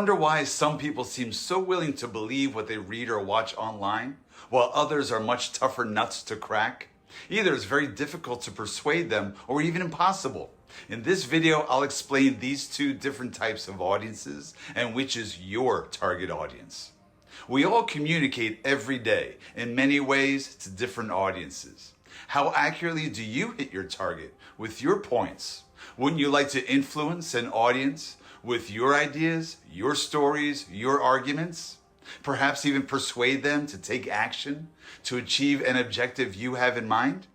wonder why some people seem so willing to believe what they read or watch online, while others are much tougher nuts to crack? Either it's very difficult to persuade them or even impossible. In this video, I'll explain these two different types of audiences and which is your target audience. We all communicate every day in many ways to different audiences. How accurately do you hit your target with your points? Wouldn't you like to influence an audience with your ideas, your stories, your arguments? Perhaps even persuade them to take action to achieve an objective you have in mind?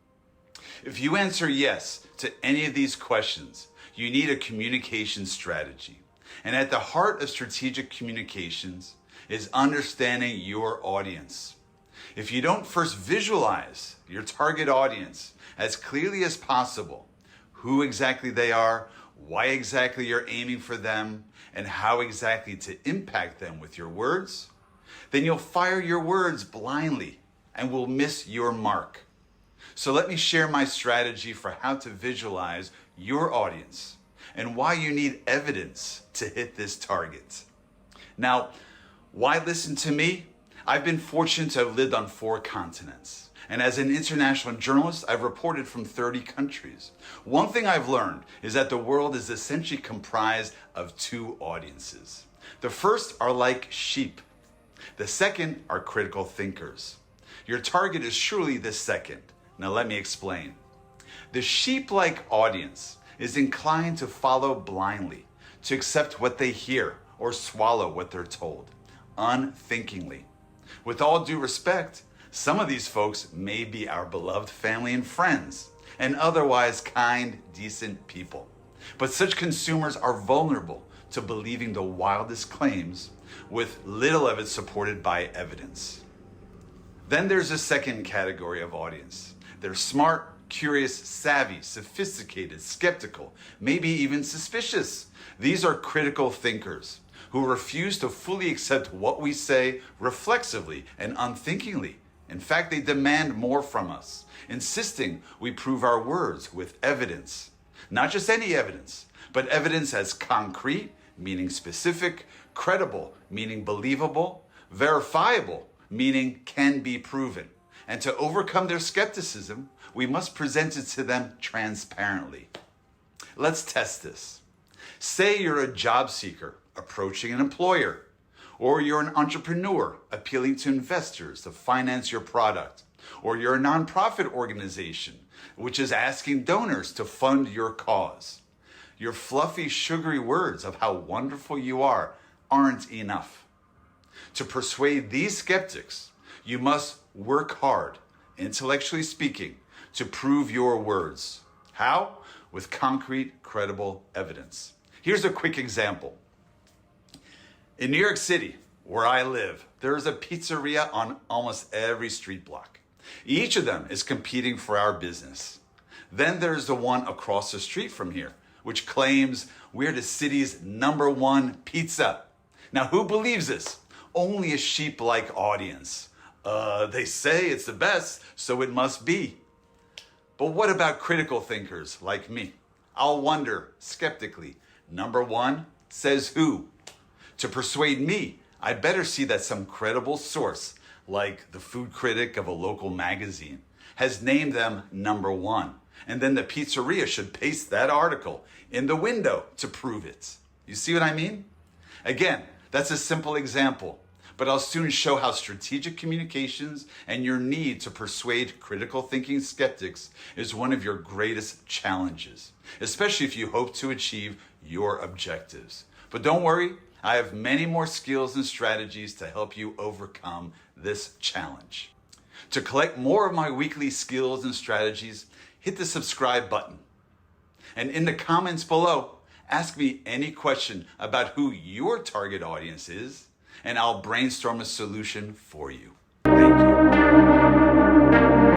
If you answer yes to any of these questions, you need a communication strategy. And at the heart of strategic communications is understanding your audience. If you don't first visualize your target audience as clearly as possible, who exactly they are, why exactly you're aiming for them, and how exactly to impact them with your words, then you'll fire your words blindly and will miss your mark. So let me share my strategy for how to visualize your audience and why you need evidence to hit this target. Now, why listen to me? I've been fortunate to have lived on 4 continents. And as an international journalist, I've reported from 30 countries. One thing I've learned is that the world is essentially comprised of 2 audiences. The first are like sheep. The second are critical thinkers. Your target is surely the second. Now let me explain. The sheep-like audience is inclined to follow blindly, to accept what they hear or swallow what they're told, unthinkingly. With all due respect, some of these folks may be our beloved family and friends, and otherwise kind, decent people. But such consumers are vulnerable to believing the wildest claims with little of it supported by evidence. Then there's a second category of audience. They're smart, curious, savvy, sophisticated, skeptical, maybe even suspicious. These are critical thinkers who refuse to fully accept what we say reflexively and unthinkingly. In fact, they demand more from us, insisting we prove our words with evidence. Not just any evidence, but evidence as concrete, meaning specific, credible, meaning believable, verifiable, meaning can be proven. And to overcome their skepticism, we must present it to them transparently. Let's test this. Say you're a job seeker approaching an employer, or you're an entrepreneur appealing to investors to finance your product, or you're a nonprofit organization which is asking donors to fund your cause. Your fluffy, sugary words of how wonderful you are aren't enough. To persuade these skeptics, you must work hard, intellectually speaking, to prove your words. How? With concrete, credible evidence. Here's a quick example. In New York City, where I live, there is a pizzeria on almost every street block. Each of them is competing for our business. Then there's the one across the street from here, which claims we're the city's #1 pizza. Now, who believes this? Only a sheep-like audience. They say it's the best, so it must be. But what about critical thinkers like me? I'll wonder, skeptically, #1 says who? To persuade me, I better see that some credible source, like the food critic of a local magazine, has named them #1. And then the pizzeria should paste that article in the window to prove it. You see what I mean? Again, that's a simple example, but I'll soon show how strategic communications and your need to persuade critical thinking skeptics is one of your greatest challenges, especially if you hope to achieve your objectives. But don't worry, I have many more skills and strategies to help you overcome this challenge. To collect more of my weekly skills and strategies, hit the subscribe button. And in the comments below, ask me any question about who your target audience is, and I'll brainstorm a solution for you. Thank you.